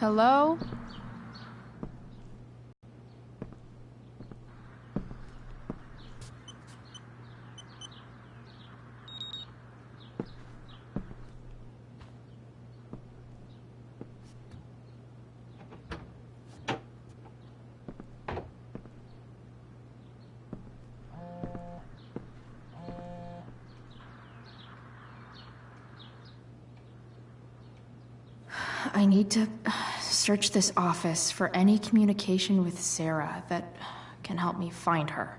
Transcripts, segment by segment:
Hello? I need to search this office for any communication with Sarah that can help me find her.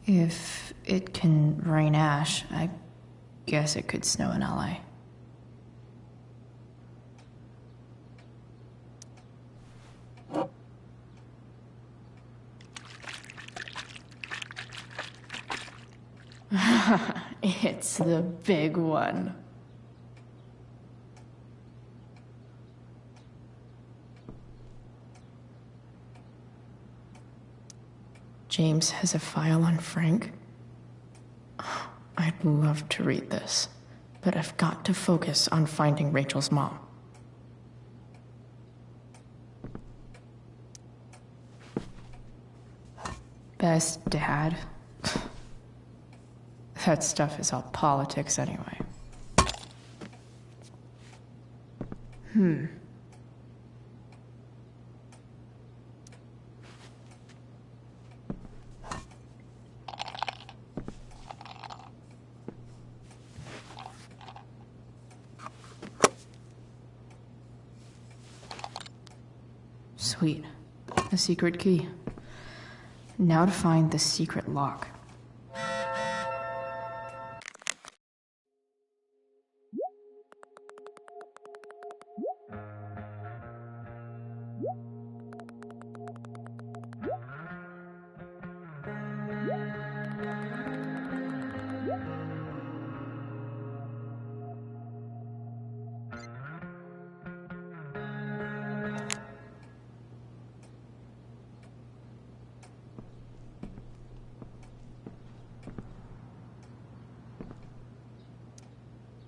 If it can rain ash, I guess it could snow in LA. It's the big one. James has a file on Frank. I'd love to read this, but I've got to focus on finding Rachel's mom. Best dad. That stuff is all politics anyway. Sweet. A secret key. Now to find the secret lock.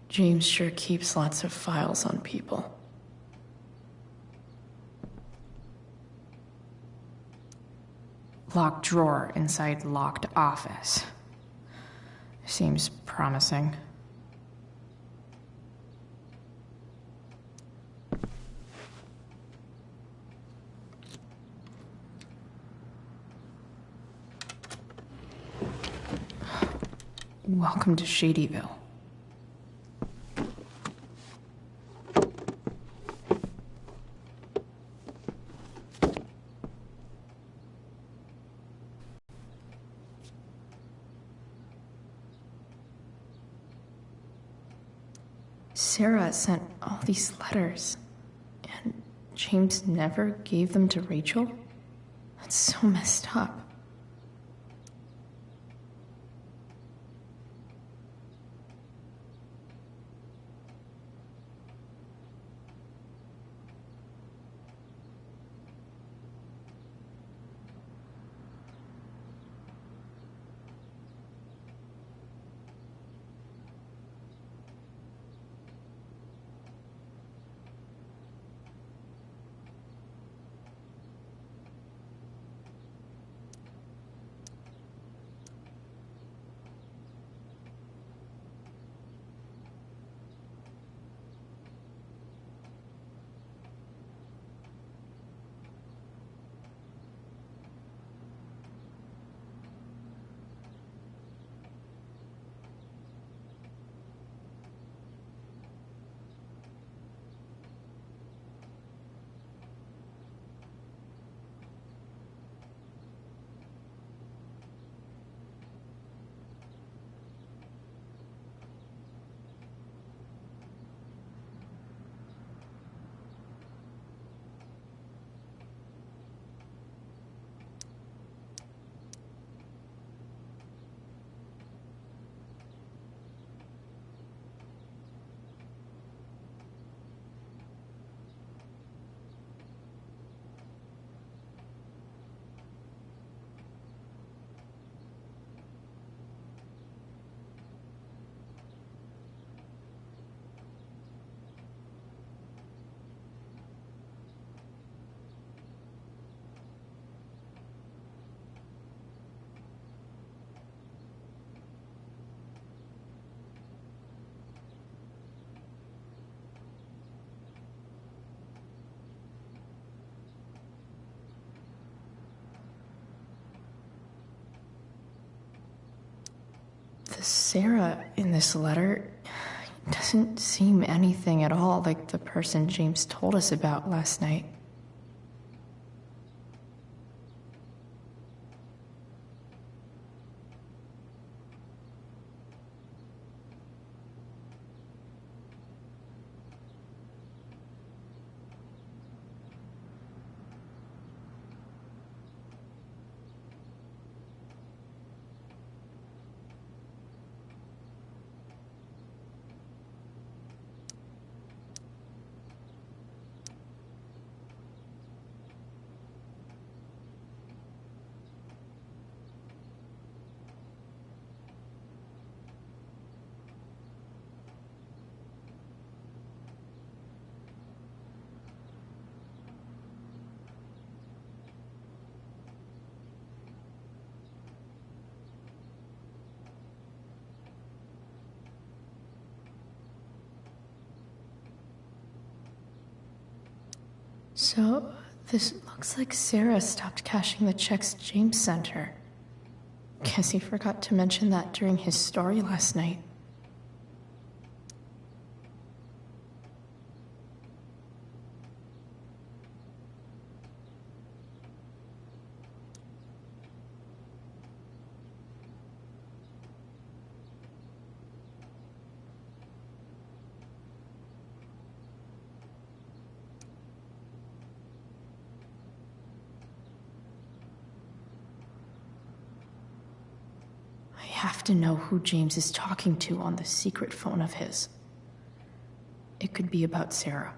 James sure keeps lots of files on people. Locked drawer inside locked office. Seems promising. Welcome to Shadyville. Sarah sent all these letters, and James never gave them to Rachel? That's so messed up. the Sarah in this letter doesn't seem anything at all like the person James told us about last night. So, this looks like Sarah stopped cashing the checks James sent her. Guess he forgot to mention that during his story last night. I have to know who James is talking to on the secret phone of his. It could be about Sarah.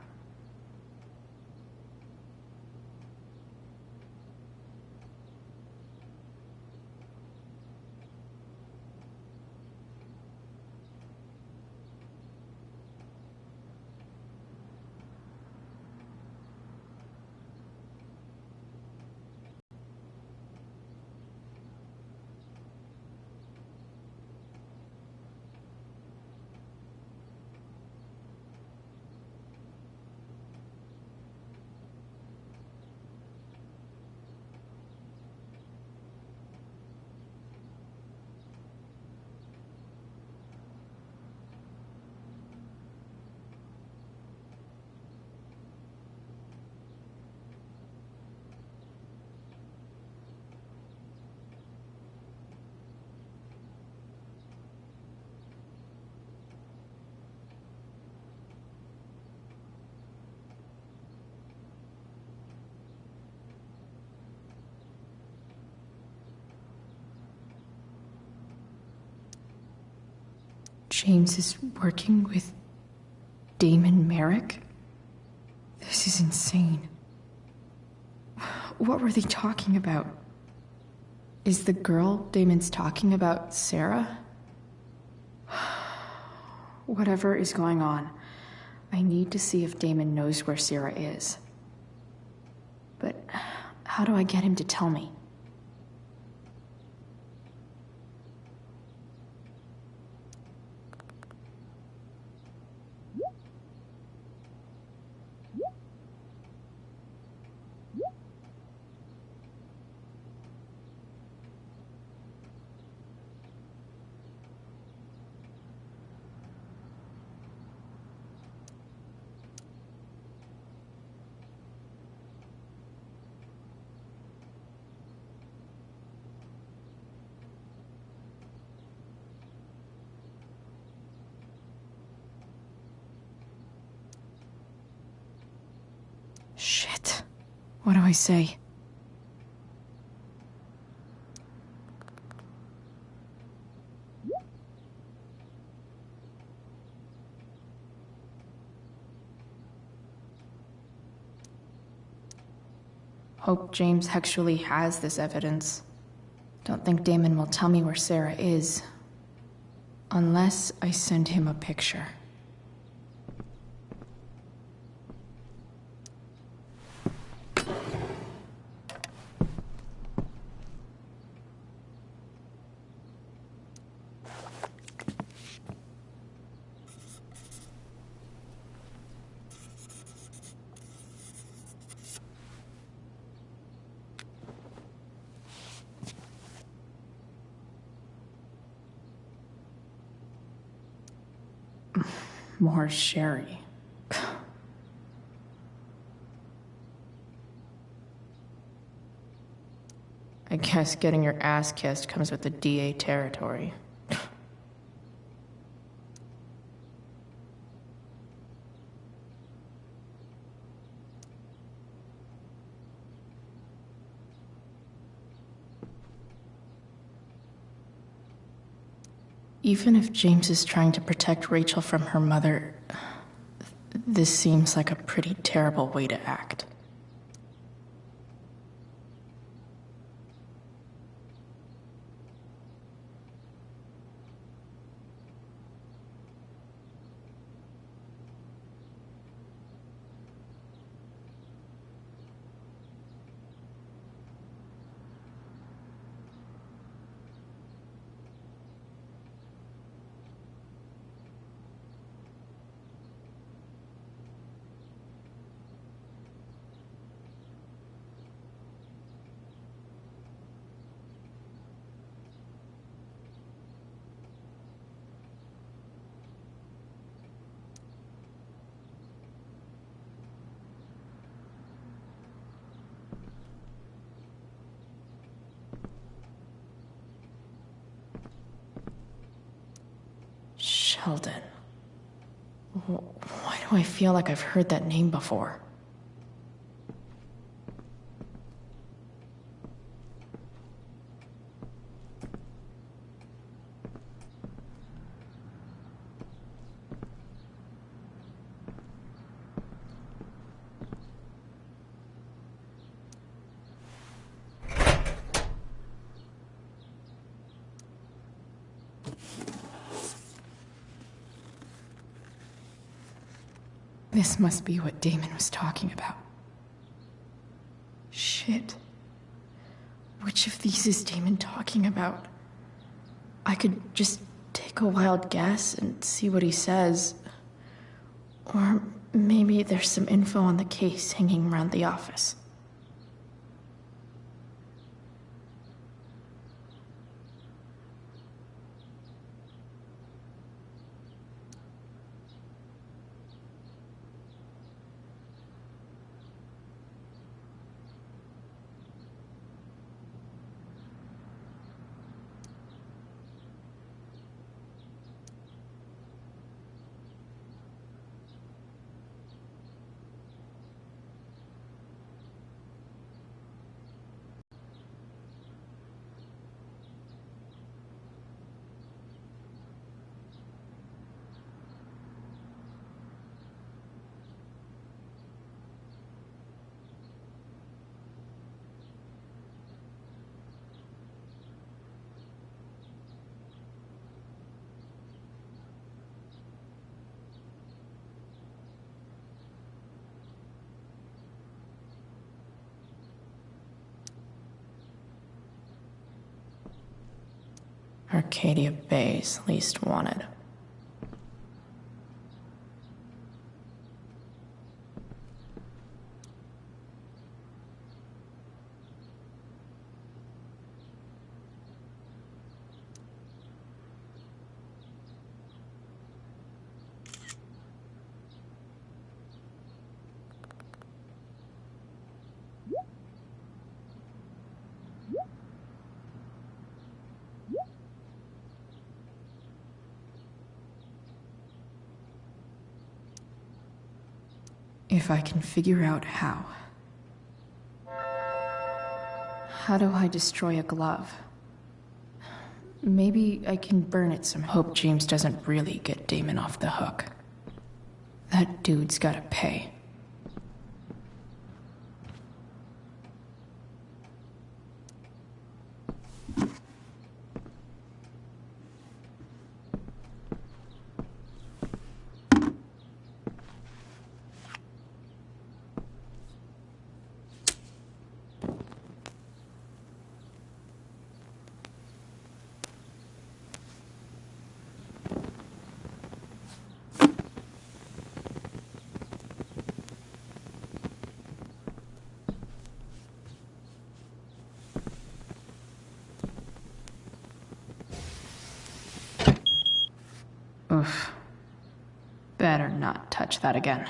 James is working with Damon Merrick? This is insane. What were they talking about? Is the girl Damon's talking about Sarah? Whatever is going on, I need to see if Damon knows where Sarah is. But how do I get him to tell me? Shit. What do I say? Hope James actually has this evidence. Don't think Damon will tell me where Sarah is. Unless I send him a picture. More Sherry. I guess getting your ass kissed comes with the DA territory. Even if James is trying to protect Rachel from her mother, this seems like a pretty terrible way to act. Sheldon. Why do I feel like I've heard that name before? This must be what Damon was talking about. Shit. Which of these is Damon talking about? I could just take a wild guess and see what he says. Or maybe there's some info on the case hanging around the office. Arcadia Bay's least wanted. If I can figure out how. How do I destroy a glove? Maybe I can burn it some. Hope James doesn't really get Damon off the hook. That dude's gotta pay. touch that again.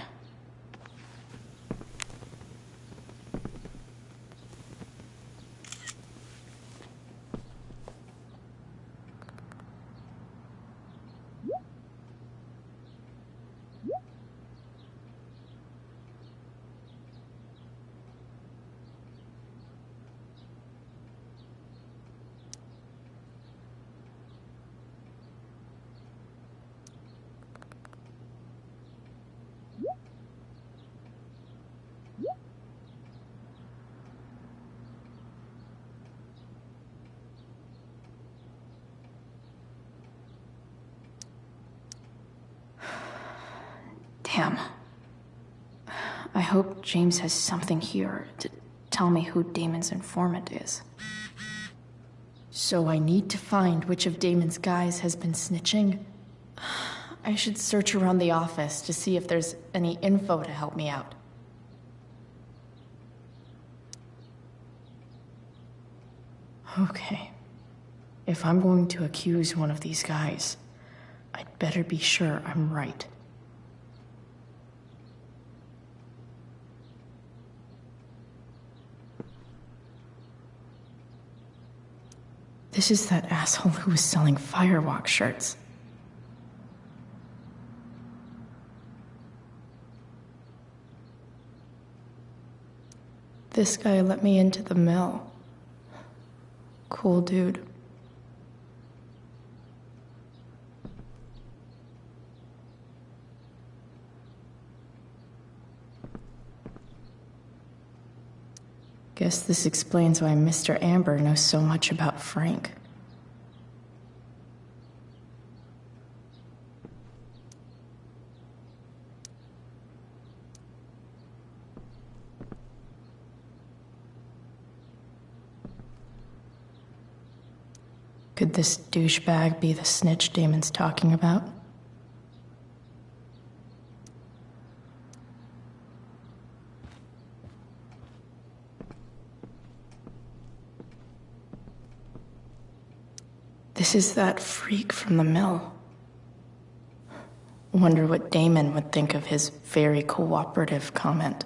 Damn. I hope James has something here to tell me who Damon's informant is. So I need to find which of Damon's guys has been snitching. I should search around the office to see if there's any info to help me out. Okay. If I'm going to accuse one of these guys, I'd better be sure I'm right. This is that asshole who was selling Firewalk shirts. This guy let me into the mill. Cool dude. Guess this explains why Mr. Amber knows so much about Frank. Could this douchebag be the snitch Damon's talking about? This is that freak from the mill. Wonder what Damon would think of his very cooperative comment.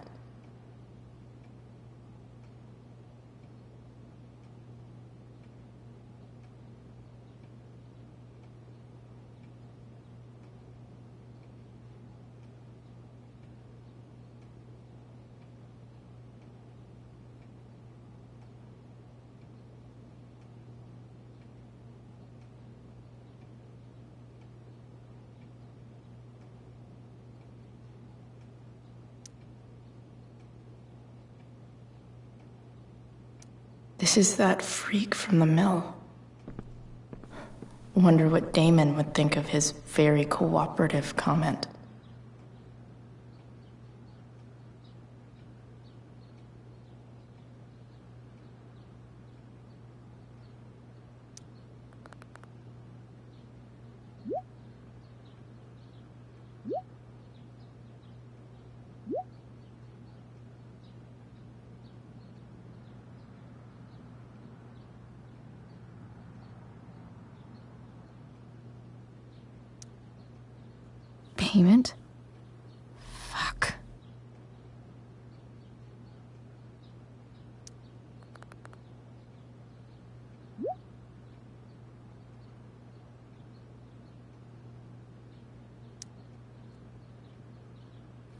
This is that freak from the mill. Wonder what Damon would think of his very cooperative comment. Payment? Fuck.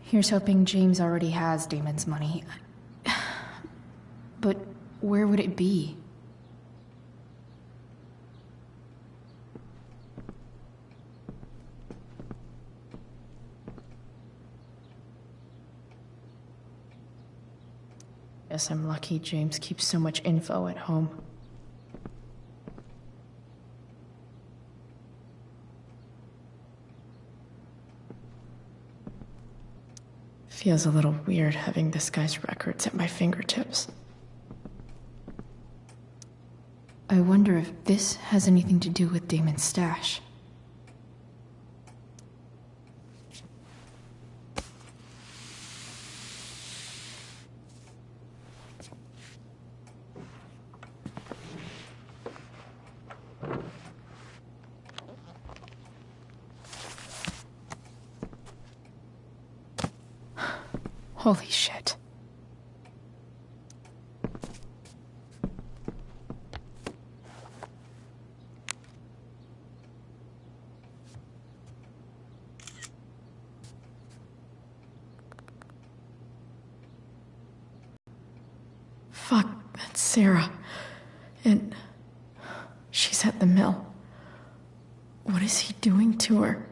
Here's hoping James already has Damon's money. But where would it be? Guess I'm lucky James keeps so much info at home. Feels a little weird having this guy's records at my fingertips. I wonder if this has anything to do with Damon's stash. Holy shit. Fuck, that's Sarah. And she's at the mill. What is he doing to her?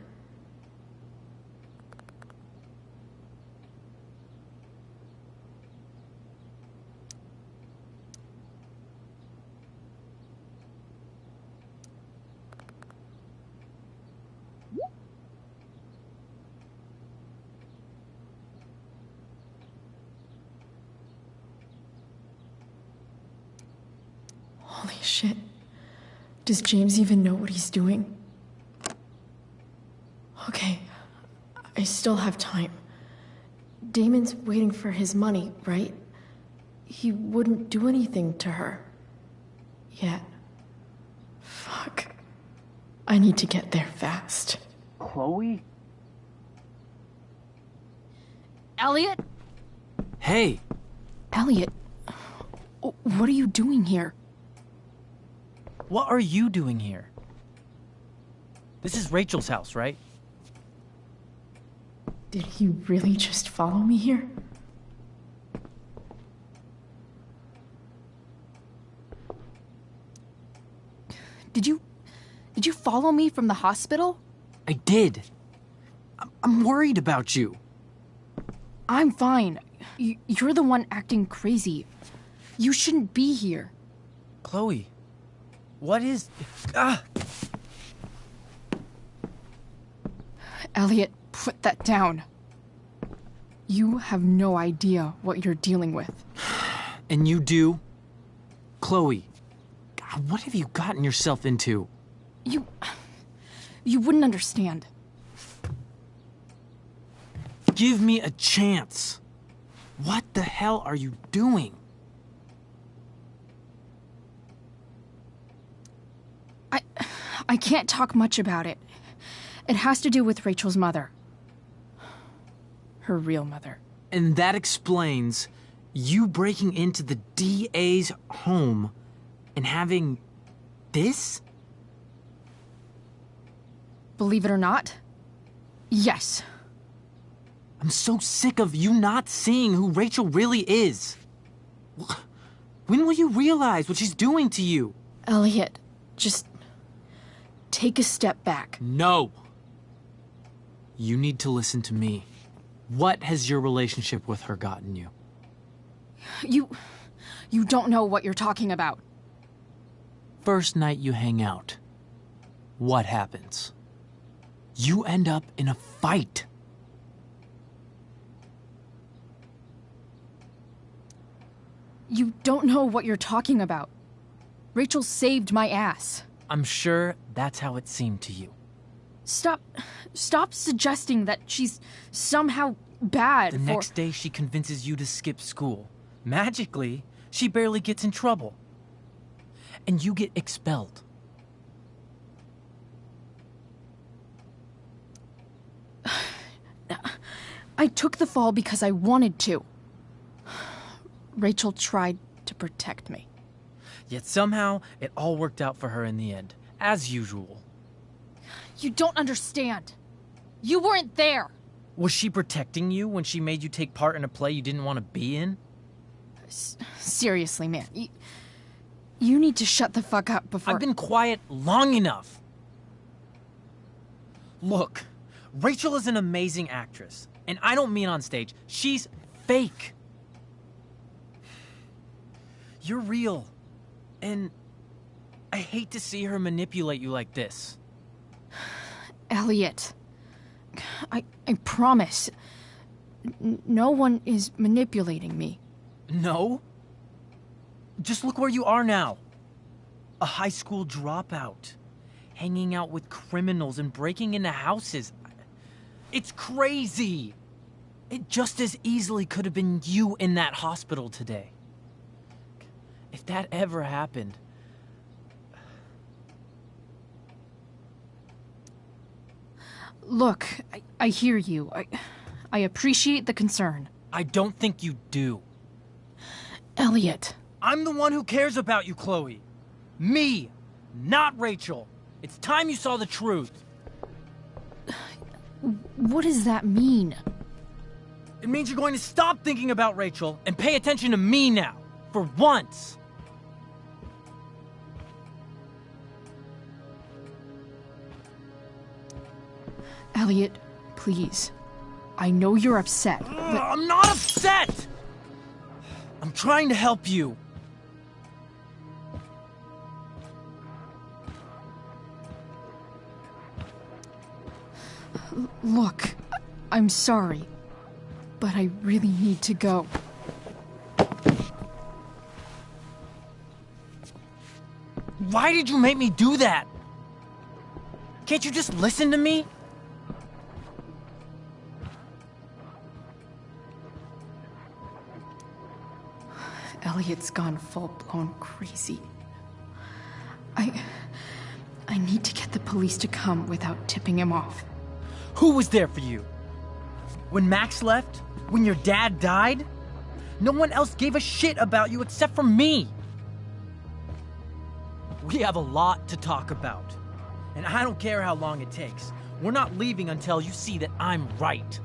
Holy shit. Does James even know what he's doing? Okay, I still have time. Damon's waiting for his money, right? He wouldn't do anything to her. Yet. Fuck. I need to get there fast. Chloe? Elliot? Hey! Elliot, what are you doing here? What are you doing here? This is Rachel's house, right? Did he really just follow me here? Did you follow me from the hospital? I did. I'm worried about you. I'm fine. You're the one acting crazy. You shouldn't be here. Chloe, what is... Elliot, put that down. You have no idea what you're dealing with. And you do? Chloe, God, what have you gotten yourself into? You wouldn't understand. Give me a chance. What the hell are you doing? I can't talk much about it. It has to do with Rachel's mother. Her real mother. And that explains you breaking into the DA's home and having this? Believe it or not, yes. I'm so sick of you not seeing who Rachel really is. When will you realize what she's doing to you? Elliot, just take a step back. No. You need to listen to me. What has your relationship with her gotten you? You don't know what you're talking about. First night you hang out, what happens? You end up in a fight. You don't know what you're talking about. Rachel saved my ass. I'm sure that's how it seemed to you. Stop suggesting that she's somehow bad. The next day she convinces you to skip school. Magically, she barely gets in trouble. And you get expelled. I took the fall because I wanted to. Rachel tried to protect me. Yet somehow, it all worked out for her in the end, as usual. You don't understand. You weren't there. Was she protecting you when she made you take part in a play you didn't want to be in? Seriously, man. You need to shut the fuck up before... I've been quiet long enough. Look, Rachel is an amazing actress. And I don't mean on stage. She's fake. You're real. And I hate to see her manipulate you like this. Elliot, I promise. No one is manipulating me. No? Just look where you are now. A high school dropout. Hanging out with criminals and breaking into houses. It's crazy. It just as easily could have been you in that hospital today. If that ever happened... Look, I hear you. I appreciate the concern. I don't think you do. Elliot. I'm the one who cares about you, Chloe. Me, not Rachel. It's time you saw the truth. What does that mean? It means you're going to stop thinking about Rachel and pay attention to me now, for once. Elliot, please. I know you're upset, but... I'm not upset! I'm trying to help you. Look, I'm sorry, but I really need to go. Why did you make me do that? Can't you just listen to me? Elliot's gone full-blown crazy. I need to get the police to come without tipping him off. Who was there for you? When Max left? When your dad died? No one else gave a shit about you except for me. We have a lot to talk about. And I don't care how long it takes. We're not leaving until you see that I'm right.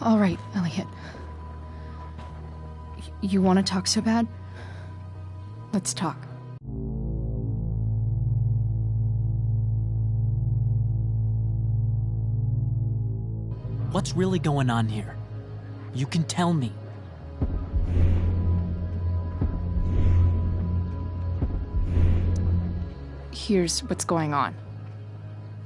All right, Elliot. You want to talk so bad? Let's talk. What's really going on here? You can tell me. Here's what's going on.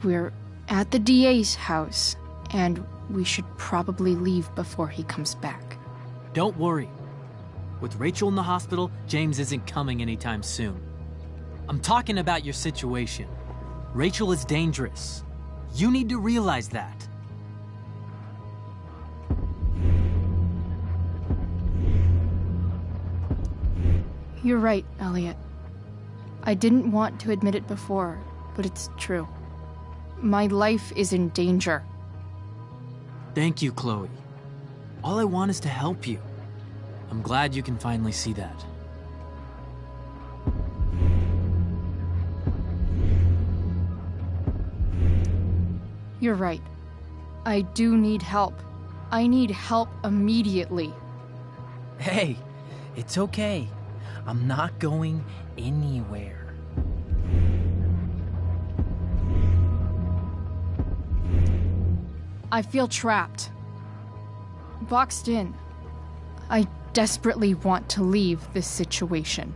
We're at the DA's house, and we should probably leave before he comes back. Don't worry. With Rachel in the hospital, James isn't coming anytime soon. I'm talking about your situation. Rachel is dangerous. You need to realize that. You're right, Elliot. I didn't want to admit it before, but it's true. My life is in danger. Thank you, Chloe. All I want is to help you. I'm glad you can finally see that. You're right. I do need help. I need help immediately. Hey, it's okay. I'm not going anywhere. I feel trapped. Boxed in. I desperately want to leave this situation.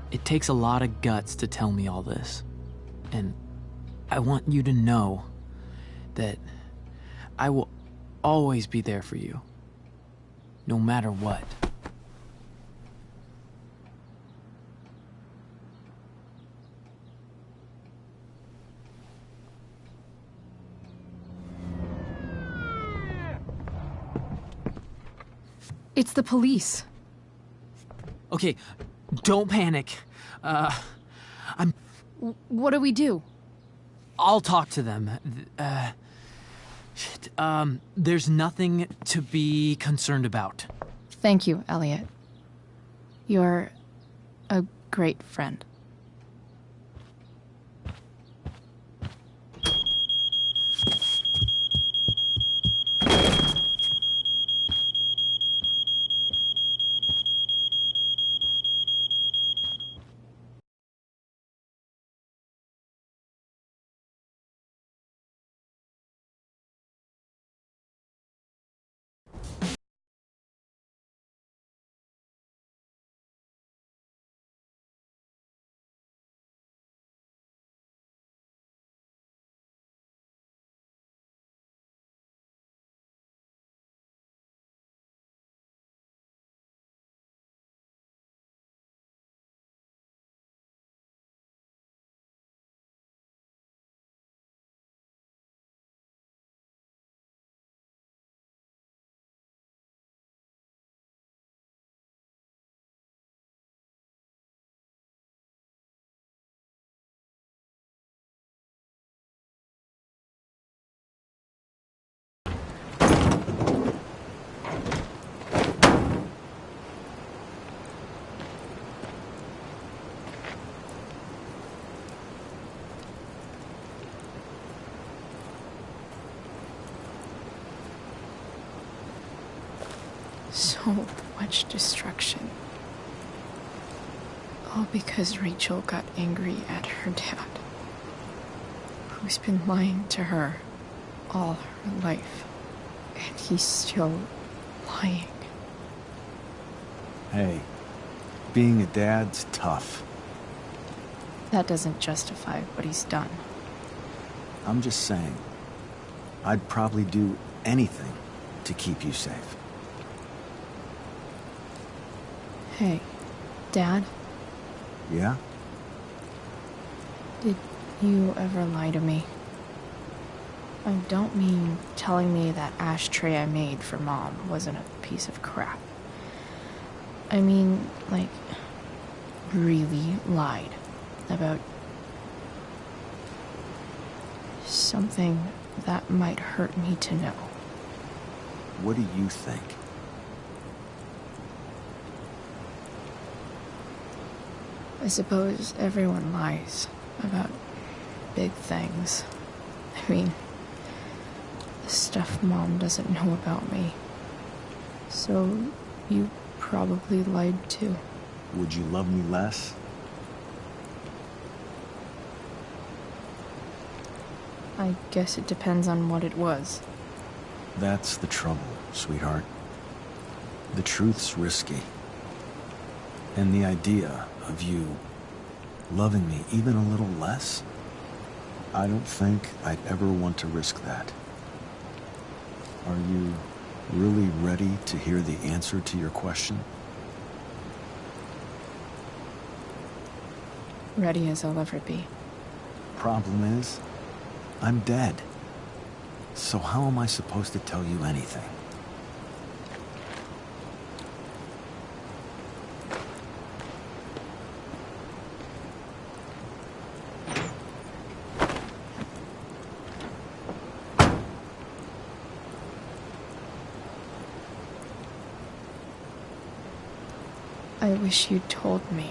It takes a lot of guts to tell me all this. And I want you to know that I will always be there for you. No matter what. It's the police. Okay, don't panic. What do we do? I'll talk to them. There's nothing to be concerned about. Thank you, Elliot. You're a great friend. so much destruction. All because Rachel got angry at her dad, who's been lying to her all her life, and he's still lying. Hey, being a dad's tough. That doesn't justify what he's done. I'm just saying, I'd probably do anything to keep you safe. Hey, Dad, Yeah? did you ever lie to me? I don't mean telling me that ashtray I made for Mom wasn't a piece of crap. I mean, like, really lied about something that might hurt me to know. What do you think? I suppose everyone lies about big things. I mean, the stuff Mom doesn't know about me. So you probably lied too. Would you love me less? I guess it depends on what it was. That's the trouble, sweetheart. The truth's risky. And the idea of you loving me even a little less, I don't think I'd ever want to risk that. Are you really ready to hear the answer to your question? Ready as I'll ever be. Problem is, I'm dead. So how am I supposed to tell you anything? I wish you'd told me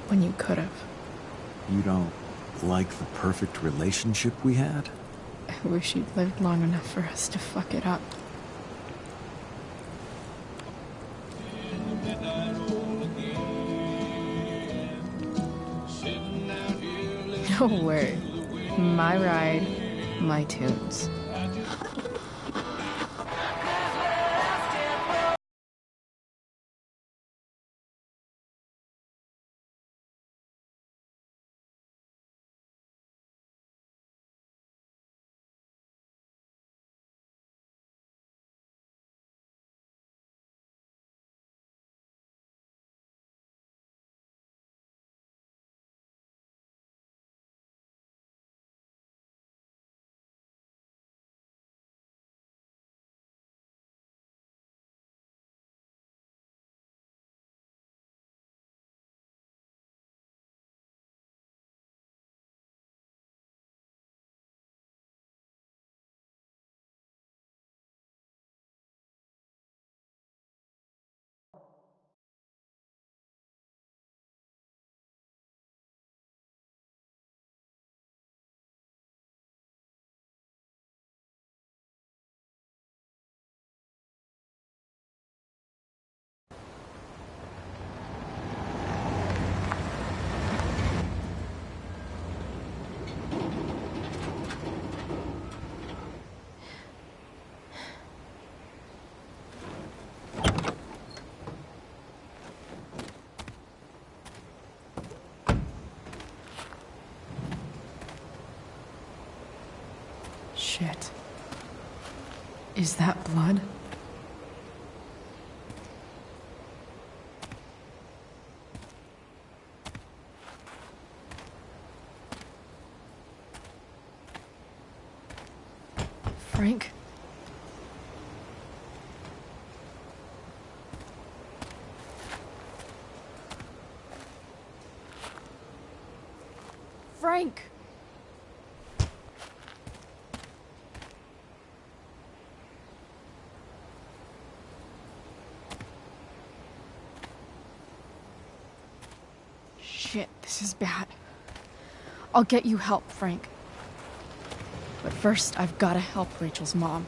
when you could have. You don't like the perfect relationship we had? I wish you'd lived long enough for us to fuck it up. No word. My ride, my tunes. Shit. Is that blood? Frank? Frank! Shit, this is bad. I'll get you help, Frank. But first, I've gotta help Rachel's mom.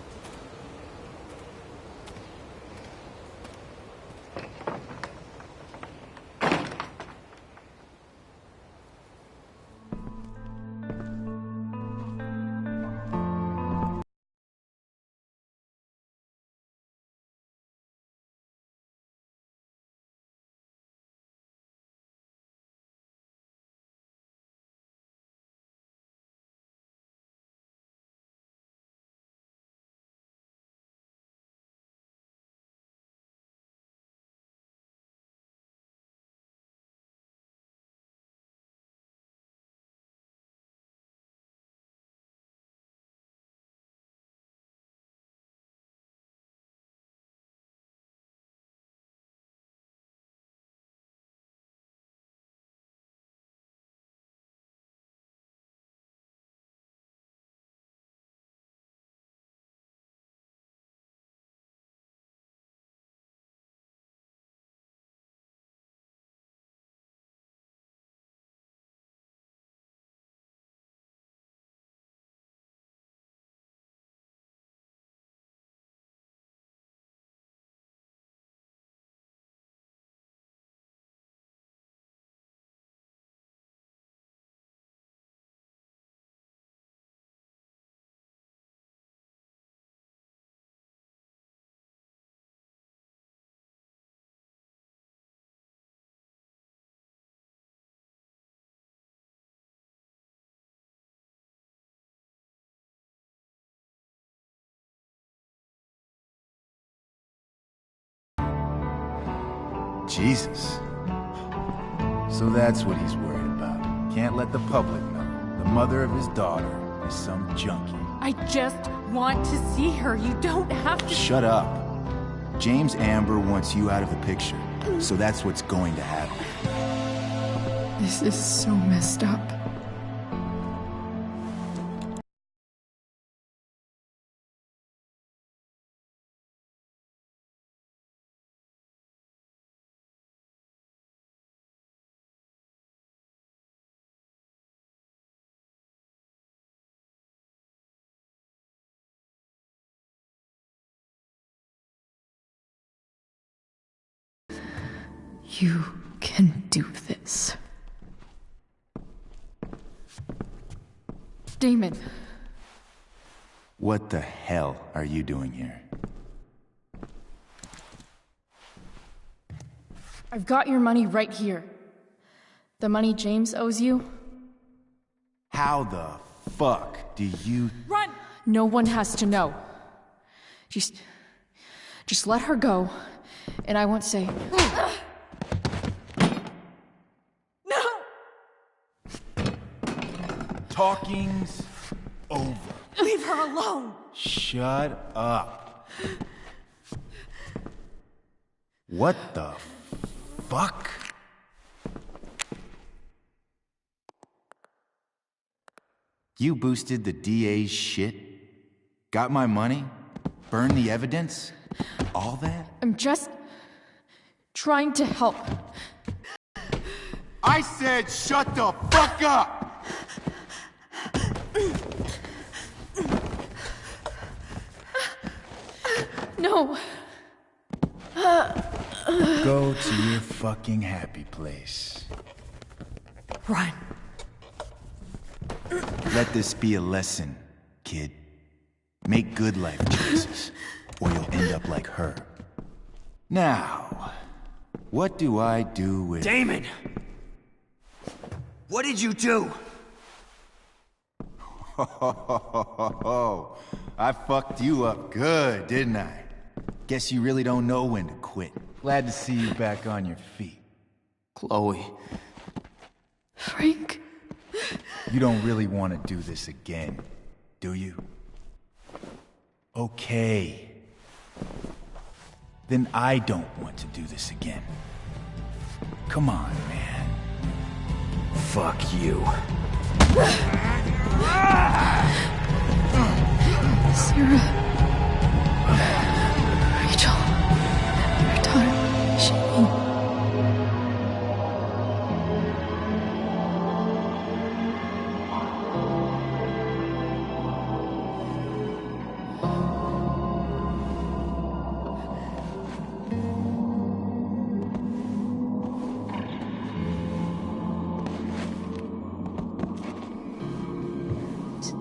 Jesus. So that's what he's worried about. Can't let the public know. The mother of his daughter is some junkie. I just want to see her. You don't have to... Shut up. James Amber wants you out of the picture. So that's what's going to happen. This is so messed up. You can do this. Damon. What the hell are you doing here? I've got your money right here. The money James owes you. How the fuck do you... Run! No one has to know. Just let her go, and I won't say... No! Talking's over. Leave her alone! Shut up. What the fuck? You boosted the DA's shit? Got my money? Burned the evidence? All that? I'm just trying to help. I said shut the fuck up! No. Go to your fucking happy place. Run. Let this be a lesson, kid. Make good life choices, or you'll end up like her. Now, what do I do with... Damon! What did you do? I fucked you up good, didn't I? Guess you really don't know when to quit. Glad to see you back on your feet. Chloe. Frank. You don't really want to do this again, do you? Okay. Then I don't want to do this again. Come on, man. Fuck you. Sarah. Rachel. Your daughter. She...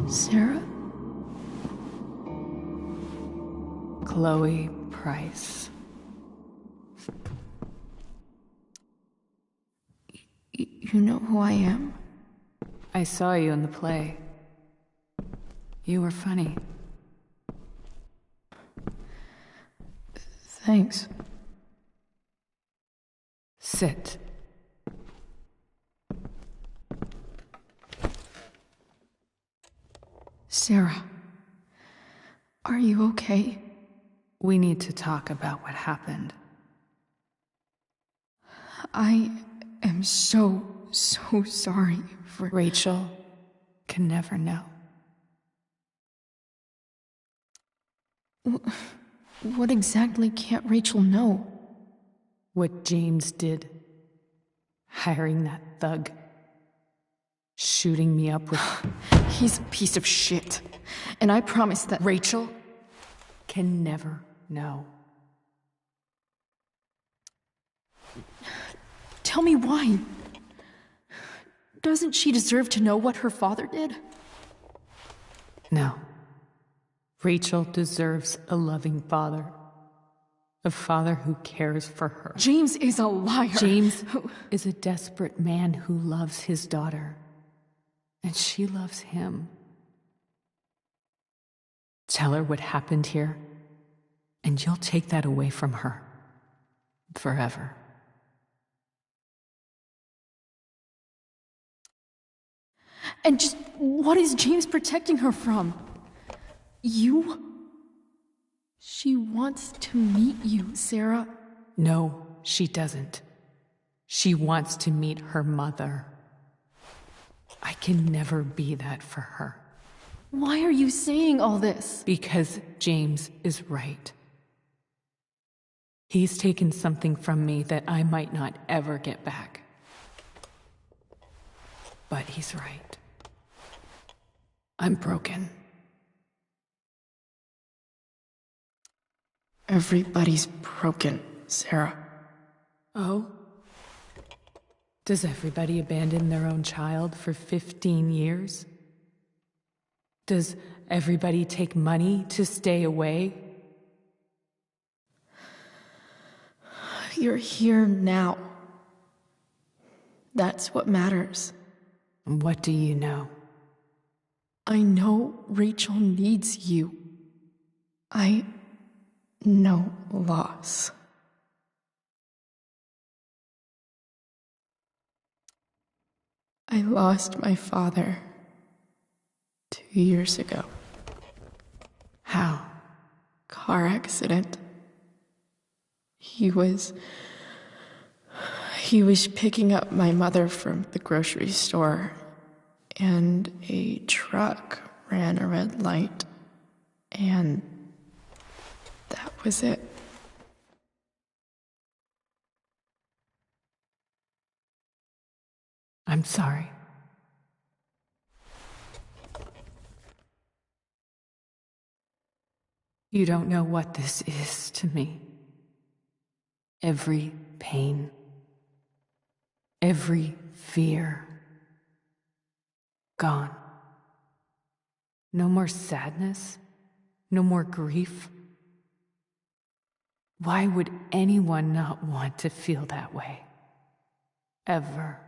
Sarah? Chloe Price. You know who I am? I saw you in the play. You were funny. Thanks. Sit. Sarah. Are you okay? We need to talk about what happened. I am so sorry for... Rachel can never know. What exactly can't Rachel know? What James did. Hiring that thug. Shooting me up with... He's a piece of shit. And I promise that... Rachel can never know. Tell me why. Doesn't she deserve to know what her father did? No. Rachel deserves a loving father. A father who cares for her. James is a liar. James is a desperate man who loves his daughter. And she loves him. Tell her what happened here, and you'll take that away from her. Forever. And just what is James protecting her from? You? She wants to meet you, Sarah. No, she doesn't. She wants to meet her mother. I can never be that for her. Why are you saying all this? Because James is right. He's taken something from me that I might not ever get back. But he's right. I'm broken. Everybody's broken, Sarah. Oh? Does everybody abandon their own child for 15 years? Does everybody take money to stay away? You're here now. That's what matters. What do you know? I know Rachel needs you. I know loss. I lost my father 2 years ago. How? Car accident. He was picking up my mother from the grocery store, and a truck ran a red light, and that was it. I'm sorry. You don't know what this is to me. Every pain, every fear, gone. No more sadness, no more grief. Why would anyone not want to feel that way? Ever.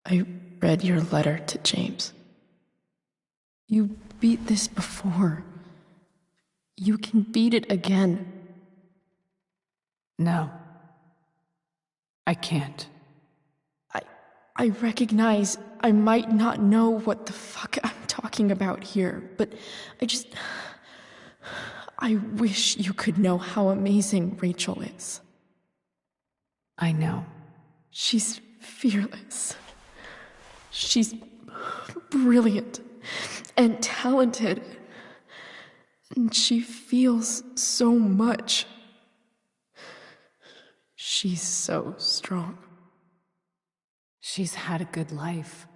I read your letter to James. You beat this before. You can beat it again. No. I can't. I recognize I might not know what the fuck I'm talking about here, but I wish you could know how amazing Rachel is. I know. She's fearless. She's brilliant and talented. And she feels so much. She's so strong. She's had a good life.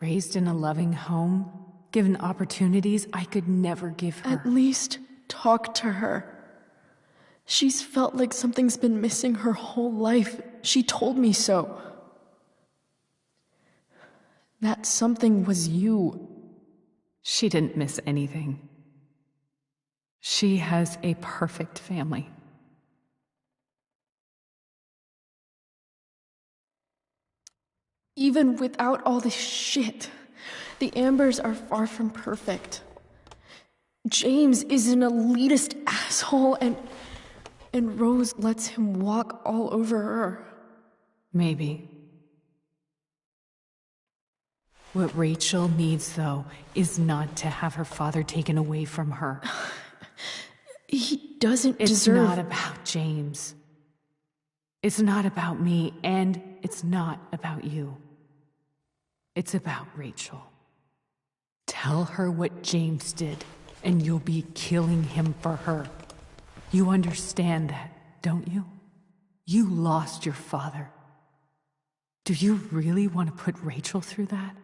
Raised in a loving home, given opportunities I could never give her. At least talk to her. She's felt like something's been missing her whole life. She told me so. That something was you. She didn't miss anything. She has a perfect family. Even without all this shit, the Ambers are far from perfect. James is an elitist asshole, and Rose lets him walk all over her. Maybe. What Rachel needs, though, is not to have her father taken away from her. He doesn't It's deserve... not about James. It's not about me, and it's not about you. It's about Rachel. Tell her what James did, and you'll be killing him for her. You understand that, don't you? You lost your father. Do you really want to put Rachel through that?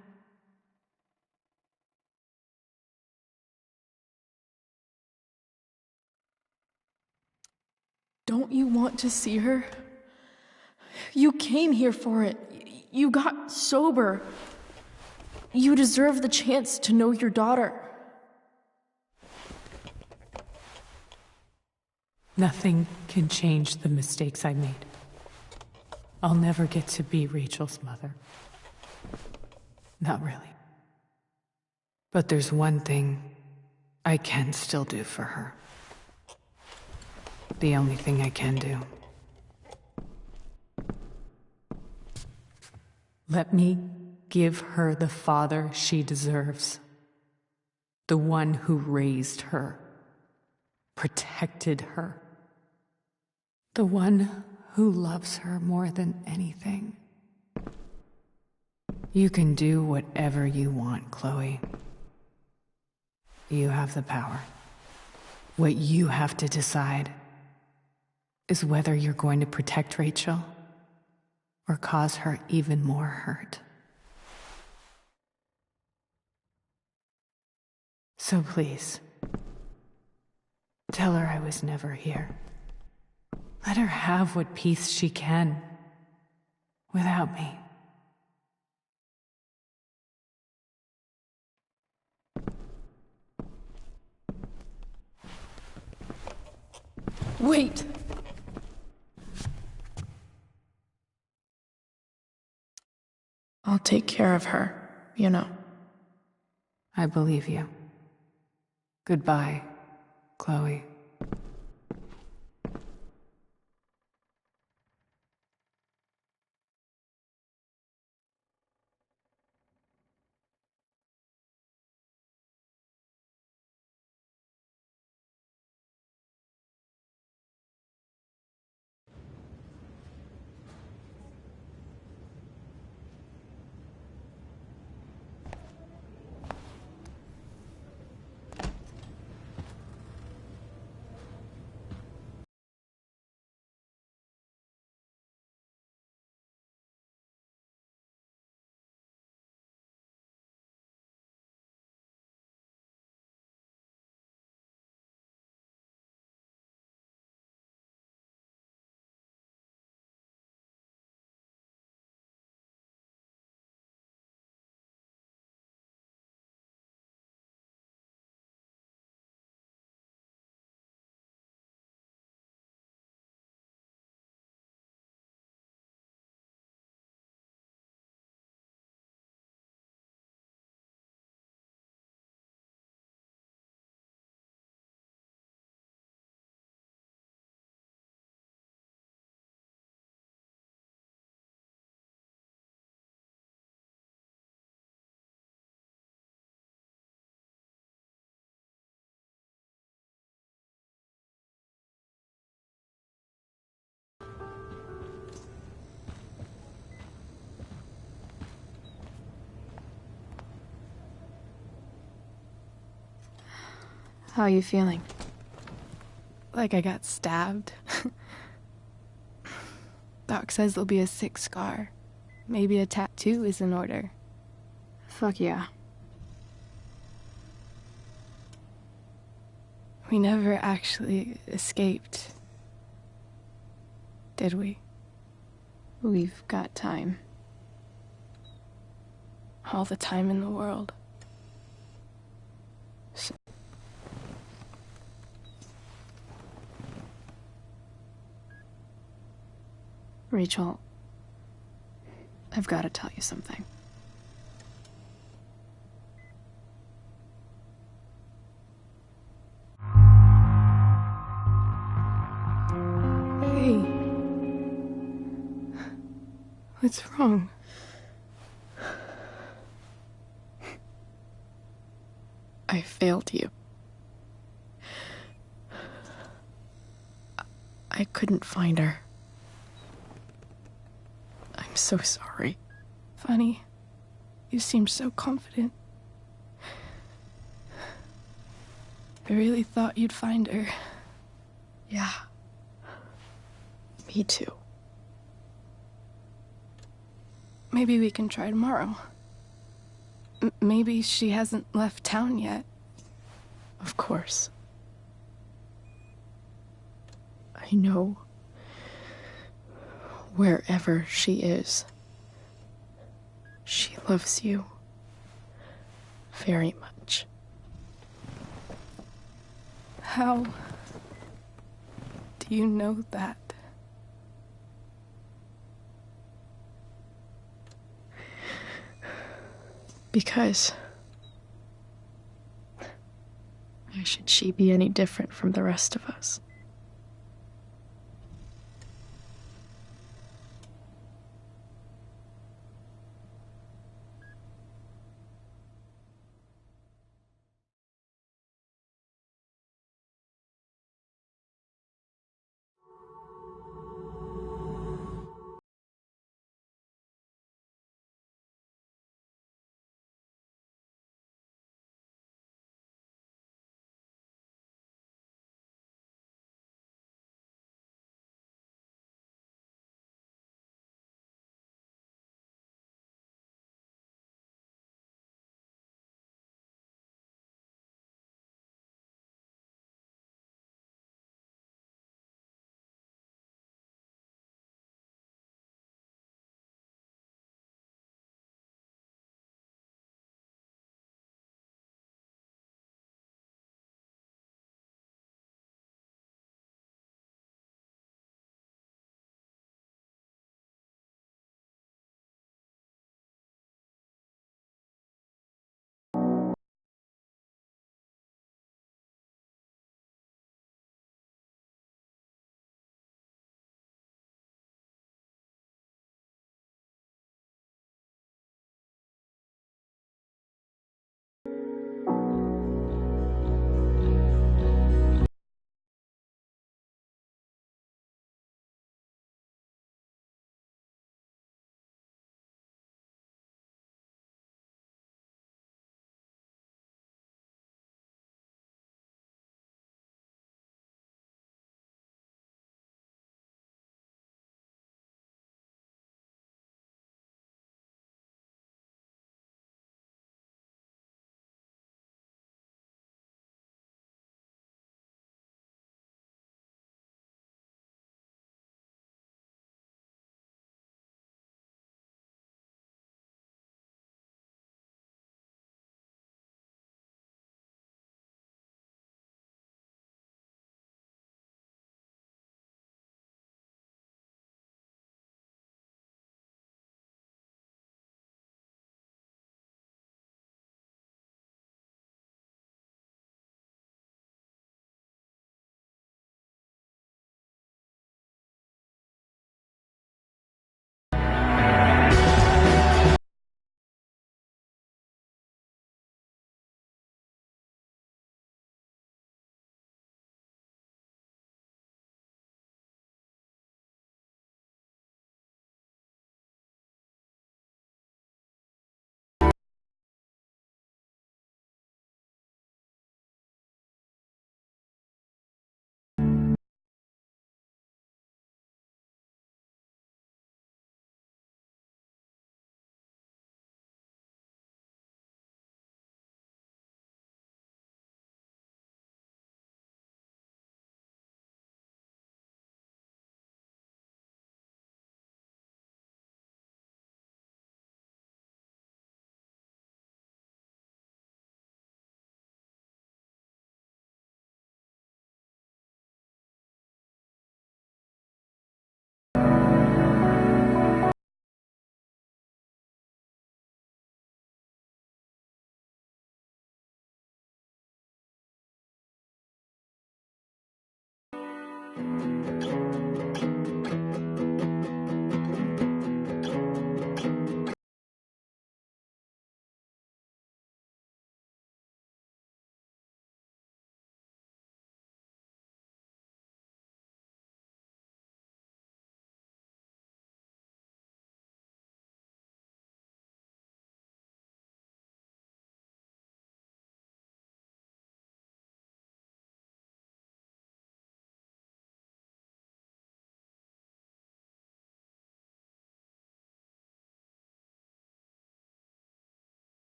Don't you want to see her? You came here for it. You got sober. You deserve the chance to know your daughter. Nothing can change the mistakes I made. I'll never get to be Rachel's mother. Not really. But there's one thing I can still do for her. The only thing I can do. Let me give her the father she deserves. The one who raised her, protected her. The one who loves her more than anything. You can do whatever you want, Chloe. You have the power. What you have to decide is whether you're going to protect Rachel or cause her even more hurt. So please, tell her I was never here. Let her have what peace she can without me. Wait! I'll take care of her, you know. I believe you. Goodbye, Chloe. How are you feeling? Like I got stabbed? Doc says there'll be a sick scar. Maybe a tattoo is in order. Fuck yeah. We never actually escaped, did we? We've got time. All the time in the world. Rachel, I've got to tell you something. Hey. What's wrong? I failed you. I couldn't find her. I'm so sorry. Funny. You seemed so confident. I really thought you'd find her. Yeah. Me too. Maybe we can try tomorrow. Maybe she hasn't left town yet. Of course. I know wherever she is, she loves you very much. How do you know that? Because why should she be any different from the rest of us?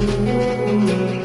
Elliot.